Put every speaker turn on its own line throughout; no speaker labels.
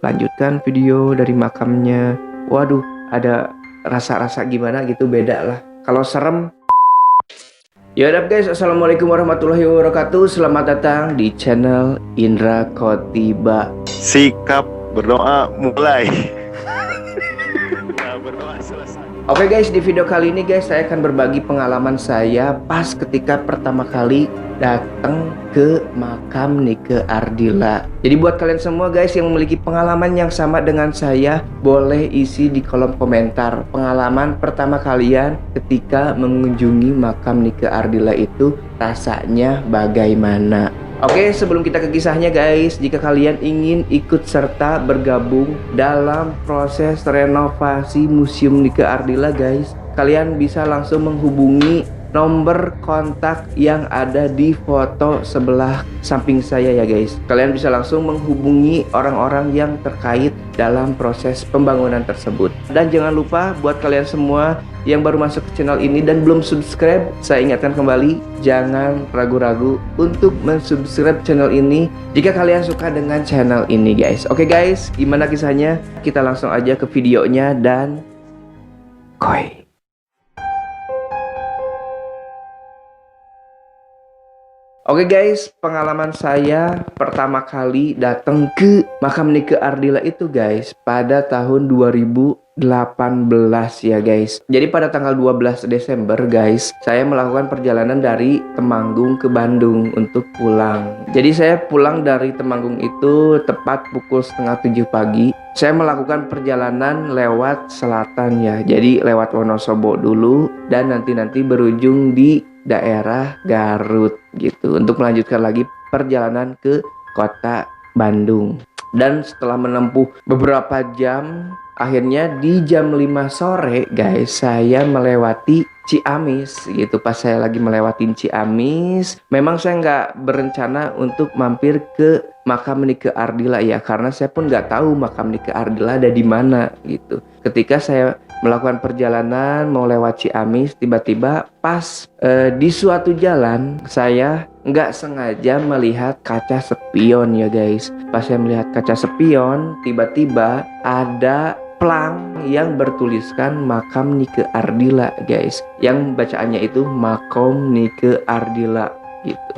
lanjutkan video dari makamnya. Waduh, ada rasa-rasa gimana gitu, beda lah. Kalau serem. Ya udah guys, assalamualaikum warahmatullahi wabarakatuh. Selamat datang di channel Indra Khotiba.
Sikap berdoa mulai. Nah, berdoa selesai.
Oke guys, di video kali ini guys saya akan berbagi pengalaman saya pas ketika pertama kali datang ke makam Nike Ardila. Jadi buat kalian semua guys yang memiliki pengalaman yang sama dengan saya, boleh isi di kolom komentar pengalaman pertama kalian ketika mengunjungi makam Nike Ardila itu rasanya bagaimana. Oke, sebelum kita ke kisahnya guys, jika kalian ingin ikut serta bergabung dalam proses renovasi Museum Nike Ardila guys, kalian bisa langsung menghubungi nomor kontak yang ada di foto sebelah samping saya ya guys. Kalian bisa langsung menghubungi orang-orang yang terkait dalam proses pembangunan tersebut. Dan jangan lupa buat kalian semua yang baru masuk ke channel ini dan belum subscribe, saya ingatkan kembali, jangan ragu-ragu untuk mensubscribe channel ini jika kalian suka dengan channel ini guys. Oke guys, gimana kisahnya? Kita langsung aja ke videonya dan koi. Oke guys, pengalaman saya pertama kali datang ke makam Nike Ardila itu guys pada tahun 2018 ya guys. Jadi pada tanggal 12 Desember guys, saya melakukan perjalanan dari Temanggung ke Bandung untuk pulang. Jadi saya pulang dari Temanggung itu tepat pukul setengah 7 pagi. Saya melakukan perjalanan lewat selatan ya. Jadi lewat Wonosobo dulu dan nanti berujung di daerah Garut gitu untuk melanjutkan lagi perjalanan ke kota Bandung. Dan setelah menempuh beberapa jam, akhirnya di jam 5 sore guys saya melewati Ciamis gitu. Pas saya lagi melewati Ciamis, memang saya nggak berencana untuk mampir ke makam Nike Ardila ya, karena saya pun nggak tahu makam Nike Ardila ada di mana gitu. Ketika saya melakukan perjalanan mau lewat Ciamis, tiba-tiba pas di suatu jalan saya nggak sengaja melihat kaca spion ya guys. Pas saya melihat kaca spion, tiba-tiba ada plang yang bertuliskan makam Nike Ardila guys, yang bacaannya itu makom Nike Ardila gitu.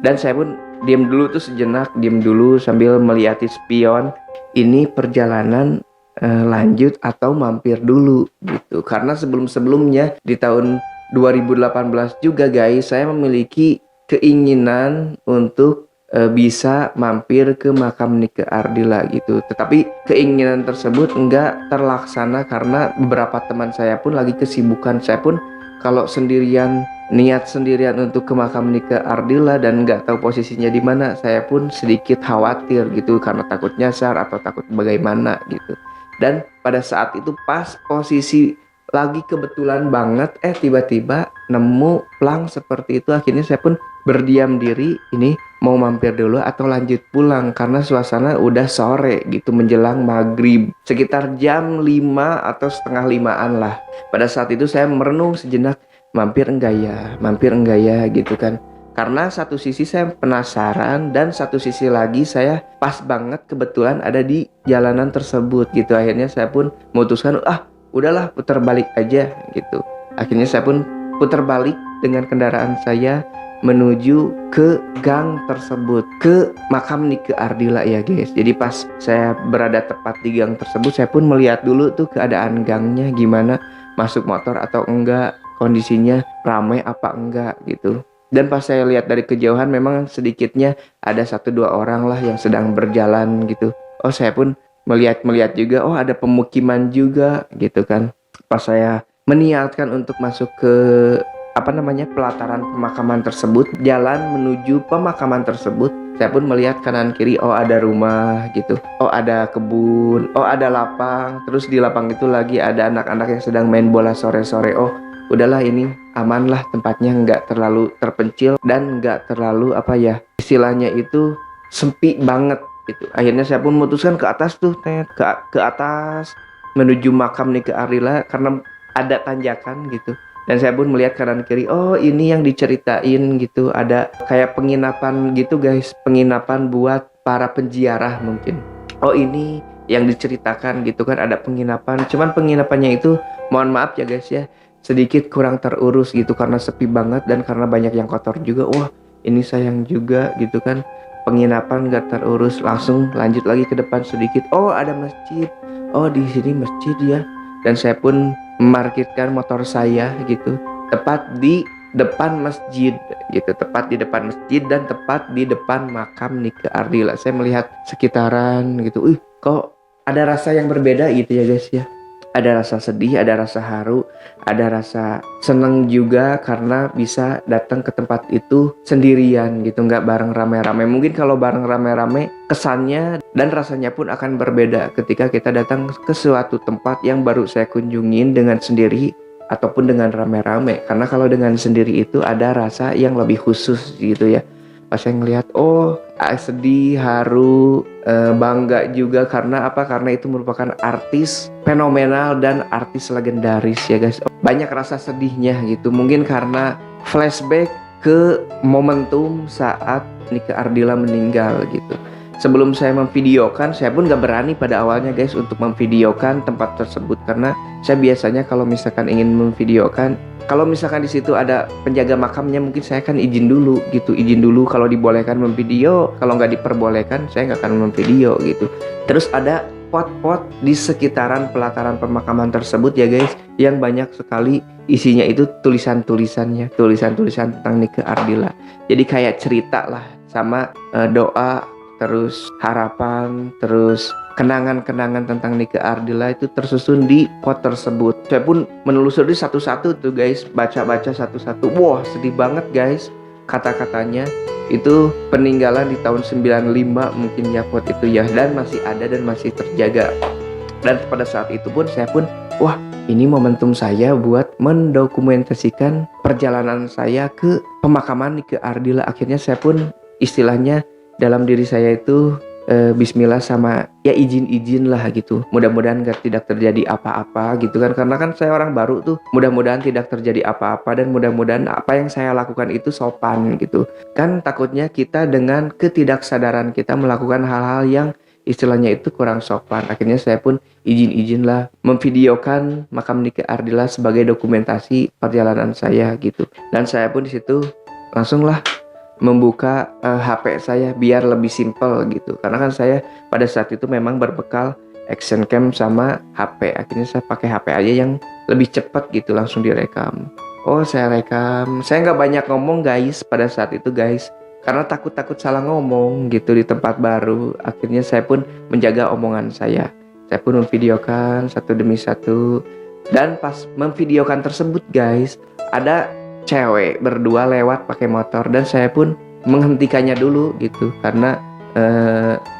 Dan saya pun diam dulu tuh sejenak, diam dulu sambil melihati spion, ini perjalanan lanjut atau mampir dulu gitu. Karena sebelum-sebelumnya di tahun 2018 juga guys saya memiliki keinginan untuk bisa mampir ke makam Nike Ardila gitu. Tetapi keinginan tersebut enggak terlaksana karena beberapa teman saya pun lagi kesibukan. Saya pun kalau sendirian, niat sendirian untuk ke makam Nike Ardila dan nggak tahu posisinya di mana, saya pun sedikit khawatir gitu karena takut nyasar atau takut bagaimana gitu. Dan pada saat itu pas posisi lagi kebetulan banget tiba-tiba nemu plang seperti itu. Akhirnya saya pun berdiam diri, ini mau mampir dulu atau lanjut pulang karena suasana udah sore gitu menjelang maghrib, sekitar jam 5 atau setengah 5-an lah. Pada saat itu saya merenung sejenak, mampir enggak ya gitu kan. Karena satu sisi saya penasaran dan satu sisi lagi saya pas banget kebetulan ada di jalanan tersebut gitu. Akhirnya saya pun memutuskan udahlah putar balik aja gitu. Akhirnya saya pun putar balik dengan kendaraan saya menuju ke gang tersebut, ke makam Nike Ardila ya guys. Jadi pas saya berada tepat di gang tersebut, saya pun melihat dulu tuh keadaan gangnya gimana, masuk motor atau enggak, kondisinya ramai apa enggak gitu. Dan pas saya lihat dari kejauhan memang sedikitnya ada 1-2 orang lah yang sedang berjalan gitu. Oh saya pun melihat juga, oh ada pemukiman juga gitu kan. Pas saya meniatkan untuk masuk ke pelataran pemakaman tersebut, jalan menuju pemakaman tersebut, saya pun melihat kanan kiri, oh ada rumah gitu, oh ada kebun, oh ada lapang. Terus di lapang itu lagi ada anak-anak yang sedang main bola sore-sore. Oh udahlah ini aman lah, tempatnya nggak terlalu terpencil dan nggak terlalu istilahnya itu sempit banget gitu. Akhirnya saya pun memutuskan ke atas tuh ke atas menuju makam Nike Ardila karena ada tanjakan gitu. Dan saya pun melihat kanan kiri, oh ini yang diceritain gitu, ada kayak penginapan gitu guys, penginapan buat para penziarah mungkin. Oh ini yang diceritakan gitu kan, ada penginapan. Cuman penginapannya itu mohon maaf ya guys ya, sedikit kurang terurus gitu karena sepi banget dan karena banyak yang kotor juga. Wah, ini sayang juga gitu kan. Penginapan gak terurus, langsung lanjut lagi ke depan sedikit. Oh, ada masjid. Oh, di sini masjid ya. Dan saya pun memarkirkan motor saya gitu tepat di depan masjid gitu, tepat di depan masjid dan tepat di depan makam Nike Ardila. Saya melihat sekitaran gitu, kok ada rasa yang berbeda gitu ya guys ya. Ada rasa sedih, ada rasa haru, ada rasa seneng juga karena bisa datang ke tempat itu sendirian gitu, nggak bareng rame-rame. Mungkin kalau bareng rame-rame kesannya dan rasanya pun akan berbeda ketika kita datang ke suatu tempat yang baru saya kunjungin dengan sendiri ataupun dengan rame-rame. Karena kalau dengan sendiri itu ada rasa yang lebih khusus gitu ya. Pas saya ngelihat, sedih, haru, bangga juga karena apa? Karena itu merupakan artis fenomenal dan artis legendaris ya guys. Banyak rasa sedihnya gitu. Mungkin karena flashback ke momentum saat Nike Ardila meninggal gitu. Sebelum saya memvideokan, saya pun gak berani pada awalnya guys untuk memvideokan tempat tersebut karena saya biasanya kalau misalkan ingin memvideokan, kalau misalkan di situ ada penjaga makamnya, mungkin saya akan izin dulu gitu, izin dulu kalau dibolehkan memvideo, kalau nggak diperbolehkan saya nggak akan memvideo gitu. Terus ada pot-pot di sekitaran pelataran pemakaman tersebut ya guys, yang banyak sekali isinya itu tulisan-tulisannya, tulisan-tulisan tentang Nike Ardila. Jadi kayak cerita lah sama doa, terus harapan, terus kenangan-kenangan tentang Nike Ardila itu tersusun di pot tersebut. Saya pun menelusuri satu-satu tuh guys, baca-baca satu-satu. Wah, sedih banget guys kata-katanya. Itu peninggalan di tahun 95 mungkin ya pot itu ya, dan masih ada dan masih terjaga. Dan pada saat itu pun saya pun, wah, ini momentum saya buat mendokumentasikan perjalanan saya ke pemakaman Nike Ardila. Akhirnya saya pun istilahnya dalam diri saya itu bismillah sama ya izin lah gitu. Mudah-mudahan tidak terjadi apa-apa gitu kan. Karena kan saya orang baru tuh. Mudah-mudahan tidak terjadi apa-apa dan mudah-mudahan apa yang saya lakukan itu sopan gitu. Kan takutnya kita dengan ketidaksadaran kita melakukan hal-hal yang istilahnya itu kurang sopan. Akhirnya saya pun izin lah memvideokan makam Nike Ardila sebagai dokumentasi perjalanan saya gitu. Dan saya pun di situ langsung lah membuka HP saya biar lebih simple gitu. Karena kan saya pada saat itu memang berbekal action cam sama HP. Akhirnya saya pakai HP aja yang lebih cepat gitu, langsung direkam. Oh, saya rekam. Saya nggak banyak ngomong guys pada saat itu guys. Karena takut salah ngomong gitu di tempat baru. Akhirnya saya pun menjaga omongan saya. Saya pun memvideokan satu demi satu. Dan pas memvideokan tersebut guys, ada cewek berdua lewat pakai motor dan saya pun menghentikannya dulu gitu karena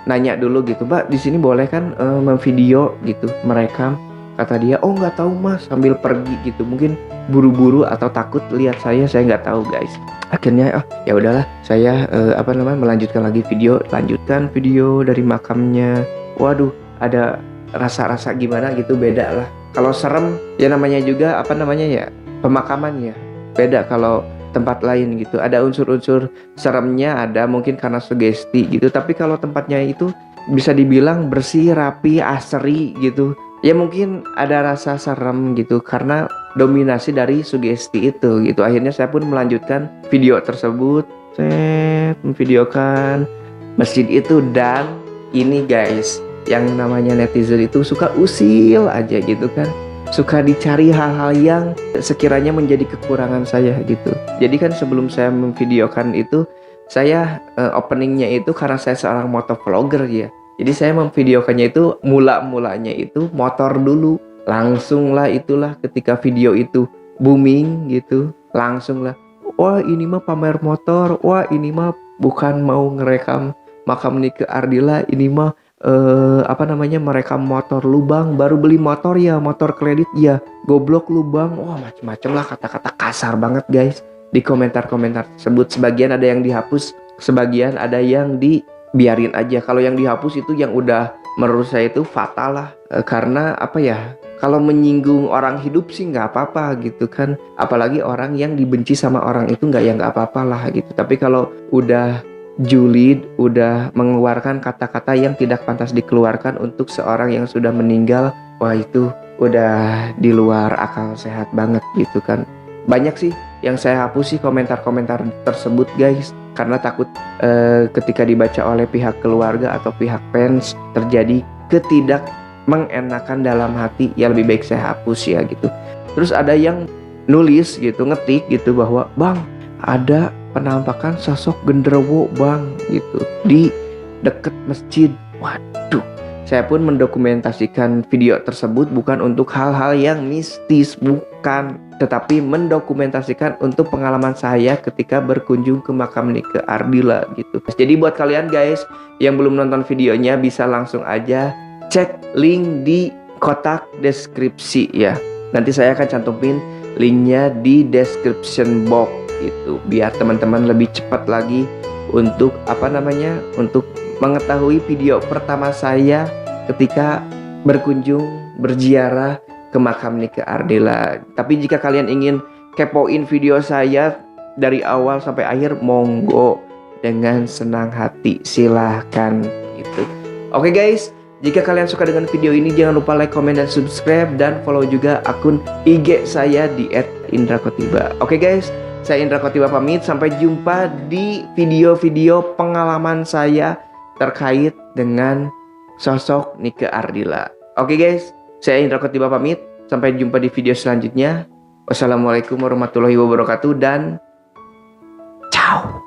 nanya dulu gitu, Mbak di sini boleh kan memvideo gitu, merekam. Kata dia, oh nggak tahu mas, sambil pergi gitu, mungkin buru-buru atau takut lihat saya nggak tahu guys. Akhirnya ya udahlah, saya melanjutkan lagi video, lanjutkan video dari makamnya. Waduh, ada rasa-rasa gimana gitu, beda lah. Kalau serem ya namanya juga pemakaman ya. Beda kalau tempat lain gitu, ada unsur-unsur seremnya, ada mungkin karena sugesti gitu. Tapi kalau tempatnya itu bisa dibilang bersih, rapi, asri gitu, ya mungkin ada rasa serem gitu karena dominasi dari sugesti itu gitu. Akhirnya saya pun melanjutkan video tersebut, memvideokan masjid itu. Dan ini guys, yang namanya netizen itu suka usil aja gitu kan, suka dicari hal-hal yang sekiranya menjadi kekurangan saya gitu. Jadi kan sebelum saya memvideokan itu, saya openingnya itu karena saya seorang motovlogger ya. Jadi saya memvideokannya itu mulanya itu motor dulu. Langsung lah itulah ketika video itu booming gitu, langsung lah, wah ini mah pamer motor, wah ini mah bukan mau ngerekam makam Nike Ardila, ini mah merekam motor lubang, baru beli motor ya, motor kredit ya, goblok lubang. Wah macem-macem lah kata-kata kasar banget guys di komentar-komentar tersebut. Sebagian ada yang dihapus, sebagian ada yang dibiarin aja. Kalau yang dihapus itu yang udah menurut saya itu fatal lah, karena kalau menyinggung orang hidup sih nggak apa-apa gitu kan, apalagi orang yang dibenci sama orang itu nggak apa-apa lah gitu. Tapi kalau udah julid, udah mengeluarkan kata-kata yang tidak pantas dikeluarkan untuk seorang yang sudah meninggal. Wah, itu udah di luar akal sehat banget gitu kan. Banyak sih yang saya hapus sih komentar-komentar tersebut guys, karena takut ketika dibaca oleh pihak keluarga atau pihak fans terjadi ketidak mengenakan dalam hati, ya lebih baik saya hapus ya gitu. Terus ada yang nulis gitu, ngetik gitu bahwa bang, ada penampakan sosok genderuwo bang gitu di deket masjid. Waduh, saya pun mendokumentasikan video tersebut bukan untuk hal-hal yang mistis, bukan, tetapi mendokumentasikan untuk pengalaman saya ketika berkunjung ke makam Nike Ardila gitu. Jadi buat kalian guys yang belum nonton videonya, bisa langsung aja cek link di kotak deskripsi ya. Nanti saya akan cantumin linknya di description box gitu, biar teman-teman lebih cepat lagi untuk untuk mengetahui video pertama saya ketika berkunjung berziarah ke makam Nike Ardila. Tapi jika kalian ingin kepoin video saya dari awal sampai akhir, monggo dengan senang hati, silahkan gitu. Oke guys, jika kalian suka dengan video ini, jangan lupa like, comment, dan subscribe, dan follow juga akun IG saya di @indrakotiba. Oke guys, saya Indra Kotiba pamit. Sampai jumpa di video-video pengalaman saya terkait dengan sosok Nike Ardila. Oke guys, saya Indra Kotiba pamit. Sampai jumpa di video selanjutnya. Wassalamualaikum warahmatullahi wabarakatuh dan ciao.